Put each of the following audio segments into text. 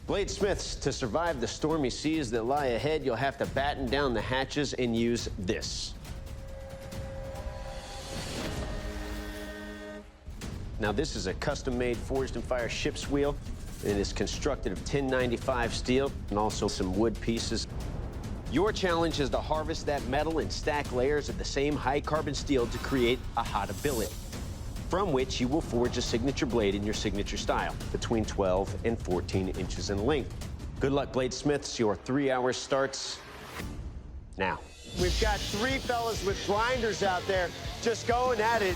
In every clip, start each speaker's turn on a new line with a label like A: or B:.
A: Bladesmiths, to survive the stormy seas that lie ahead, you'll have to batten down the hatches and use this. Now, this is a custom-made forged and fire ship's wheel. It is constructed of 1095 steel and also some wood pieces. Your challenge is to harvest that metal and stack layers of the same high-carbon steel to create a Hada billet, from which you will forge a signature blade in your signature style, between 12 and 14 inches in length. Good luck, bladesmiths. Your 3 hours starts now. We've got 3 fellas with grinders out there just going at it.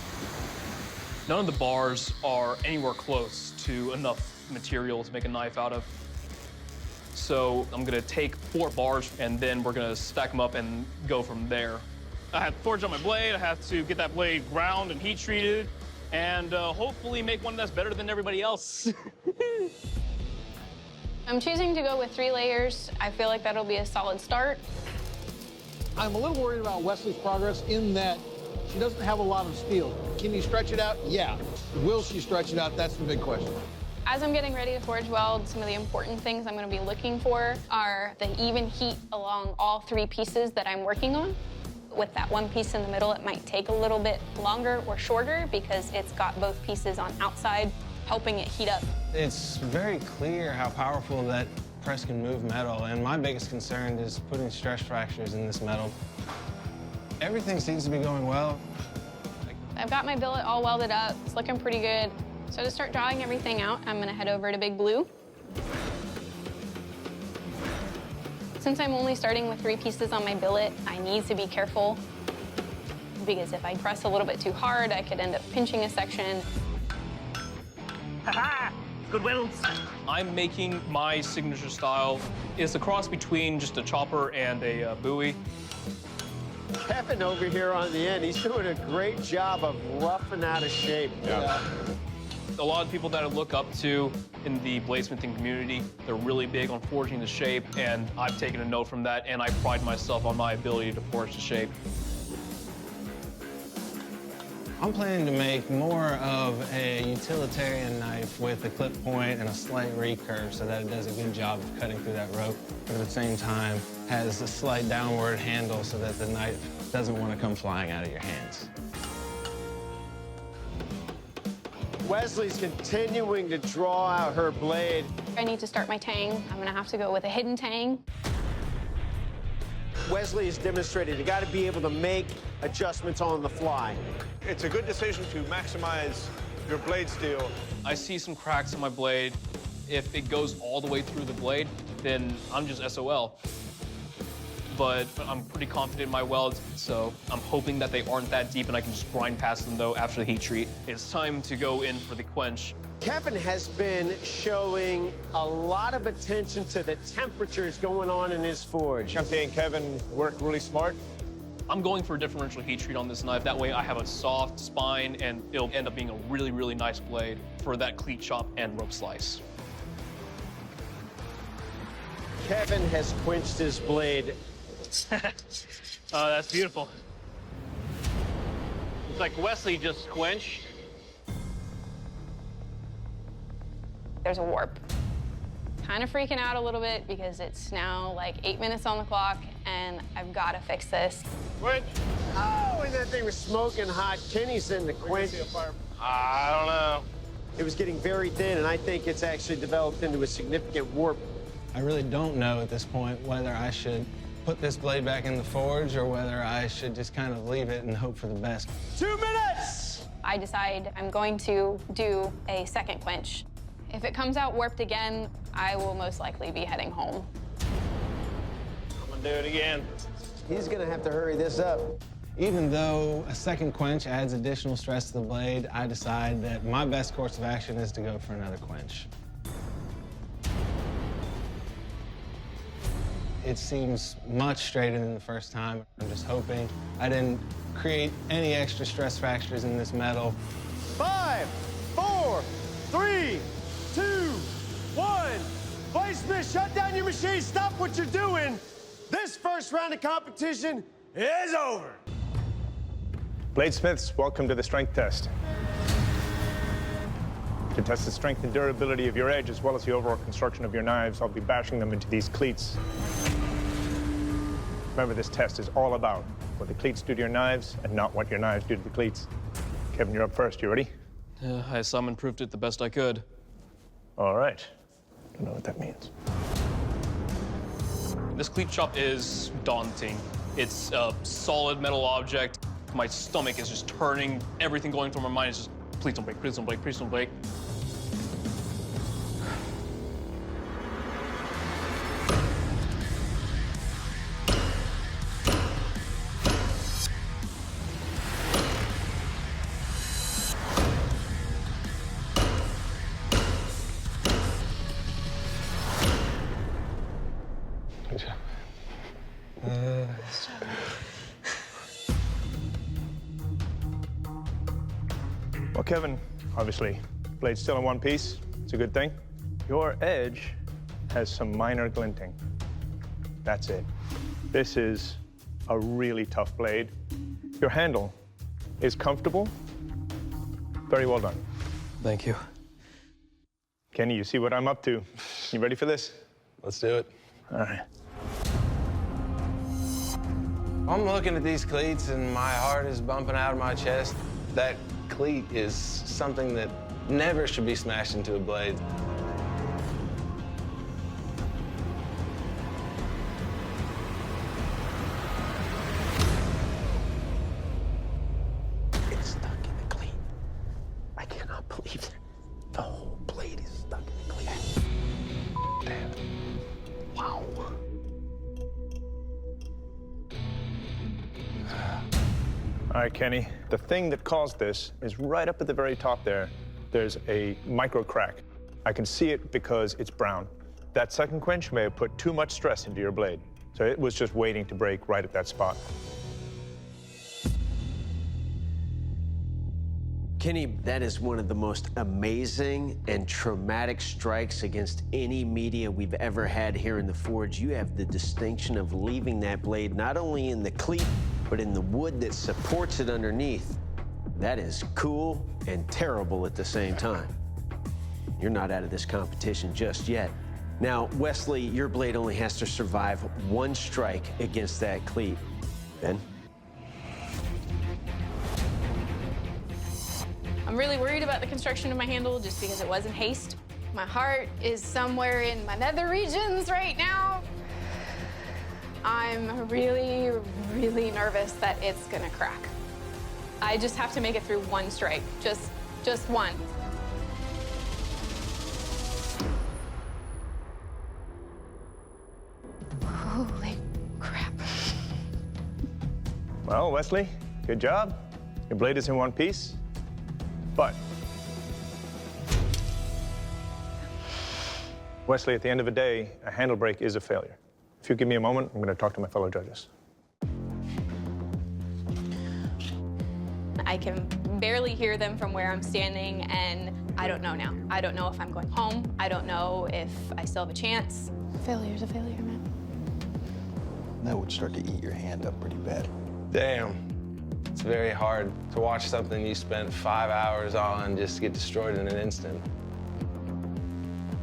B: None of the bars are anywhere close to enough material to make a knife out of. So I'm gonna take 4 bars and then we're gonna stack them up and go from there. I have to forge on my blade, I have to get that blade ground and heat treated, and hopefully make one that's better than everybody else.
C: I'm choosing to go with 3 layers. I feel like that'll be a solid start.
D: I'm a little worried about Wesley's progress in that she doesn't have a lot of steel. Can you stretch it out? Yeah. Will she stretch it out? That's the big question.
C: As I'm getting ready to forge weld, some of the important things I'm going to be looking for are the even heat along all 3 pieces that I'm working on. With that one piece in the middle, it might take a little bit longer or shorter because it's got both pieces on outside, helping it heat up.
E: It's very clear how powerful that press can move metal, and my biggest concern is putting stress fractures in this metal. Everything seems to be going well.
C: I've got my billet all welded up. It's looking pretty good. So to start drawing everything out, I'm gonna head over to Big Blue. Since I'm only starting with 3 pieces on my billet, I need to be careful because if I press a little bit too hard, I could end up pinching a section.
B: Ha-ha! Good welds. I'm making my signature style. It's a cross between just a chopper and a buoy.
A: Kevin over here on the end, he's doing a great job of roughing out a shape.
B: Yeah. A lot of people that I look up to in the bladesmithing community, they're really big on forging the shape, and I've taken a note from that, and I pride myself on my ability to forge the shape.
E: I'm planning to make more of a utilitarian knife with a clip point and a slight recurve so that it does a good job of cutting through that rope, but at the same time has a slight downward handle so that the knife doesn't want to come flying out of your hands.
A: Wesley's continuing to draw out her blade.
C: I need to start my tang. I'm gonna have to go with a hidden tang.
A: Wesley has demonstrated you got to be able to make adjustments on the fly.
F: It's a good decision to maximize your blade steel.
B: I see some cracks in my blade. If it goes all the way through the blade, then I'm just SOL. But I'm pretty confident in my welds, so I'm hoping that they aren't that deep and I can just grind past them, though, after the heat treat. It's time to go in for the quench.
A: Kevin has been showing a lot of attention to the temperatures going on in his forge.
F: I'm saying Kevin worked really smart.
B: I'm going for a differential heat treat on this knife. That way I have a soft spine and it'll end up being a really, really nice blade for that cleat chop and rope slice.
A: Kevin has quenched his blade.
G: Oh, that's beautiful. It's like Wesley just quenched.
C: There's a warp. Kind of freaking out a little bit because it's now like 8 minutes on the clock and I've got to fix this.
F: Quench.
A: Oh, and that thing was smoking hot. Kenny's in the quench.
F: I don't know.
A: It was getting very thin, and I think it's actually developed into a significant warp.
E: I really don't know at this point whether I should put this blade back in the forge or whether I should just kind of leave it and hope for the best.
A: 2 minutes!
C: I decide I'm going to do a second quench. If it comes out warped again, I will most likely be heading home.
F: I'm gonna do it again.
A: He's gonna have to hurry this up.
E: Even though a second quench adds additional stress to the blade, I decide that my best course of action is to go for another quench. It seems much straighter than the first time. I'm just hoping I didn't create any extra stress fractures in this metal.
A: 5, 4, 3, 2, 1. Bladesmith, shut down your machine. Stop what you're doing. This first round of competition is over.
F: Bladesmiths, welcome to the strength test. To test the strength and durability of your edge, as well as the overall construction of your knives, I'll be bashing them into these cleats. Remember, this test is all about what the cleats do to your knives and not what your knives do to the cleats. Kevin, you're up first. You ready?
B: Yeah, I Simon proved it the best I could.
F: All right. Don't know what that means.
B: This cleat shop is daunting. It's a solid metal object. My stomach is just turning. Everything going through my mind is just, please don't break, please don't break, please don't break.
F: Well, Kevin, obviously, blade's still in one piece. It's a good thing. Your edge has some minor glinting. That's it. This is a really tough blade. Your handle is comfortable. Very well done.
B: Thank you.
F: Kenny, you see what I'm up to. You ready for this?
E: Let's do it.
F: All right.
E: I'm looking at these cleats and my heart is bumping out of my chest. That cleat is something that never should be smashed into a blade.
A: It's stuck in the cleat. I cannot believe it. The whole blade is stuck in the cleat. Damn. Wow.
F: All right, Kenny. The thing that caused this is right up at the very top there. There's a micro crack. I can see it because it's brown. That second quench may have put too much stress into your blade. So it was just waiting to break right at that spot.
A: Kenny, that is one of the most amazing and traumatic strikes against any media we've ever had here in the Forge. You have the distinction of leaving that blade not only in the cleat, but in the wood that supports it underneath. That is cool and terrible at the same time. You're not out of this competition just yet. Now, Wesley, your blade only has to survive one strike against that cleat. Ben?
C: I'm really worried about the construction of my handle just because it was in haste. My heart is somewhere in my nether regions right now. I'm really, really nervous that it's gonna crack. I just have to make it through one strike, just one. Holy crap.
F: Well, Wesley, good job. Your blade is in one piece. But Wesley, at the end of the day, a handle break is a failure. If you give me a moment, I'm going to talk to my fellow judges.
C: I can barely hear them from where I'm standing, and I don't know now. I don't know if I'm going home. I don't know if I still have a chance. Failure's a failure, man.
H: That would start to eat your hand up pretty bad.
E: Damn. It's very hard to watch something you spent 5 hours on just get destroyed in an instant.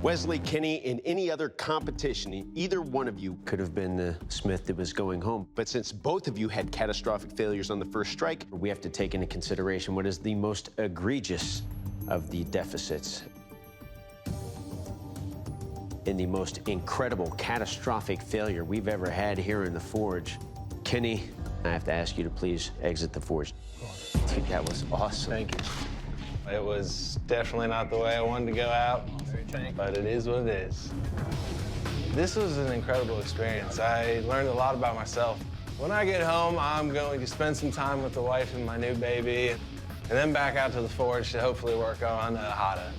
A: Wesley, Kenny, in any other competition, either one of you could have been the smith that was going home. But since both of you had catastrophic failures on the first strike, we have to take into consideration what is the most egregious of the deficits. In the most incredible catastrophic failure we've ever had here in the Forge. Kenny, I have to ask you to please exit the Forge. Dude, that was awesome.
E: Thank you. It was definitely not the way I wanted to go out, but it is what it is. This was an incredible experience. I learned a lot about myself. When I get home, I'm going to spend some time with the wife and my new baby, and then back out to the Forge to hopefully work on Hada.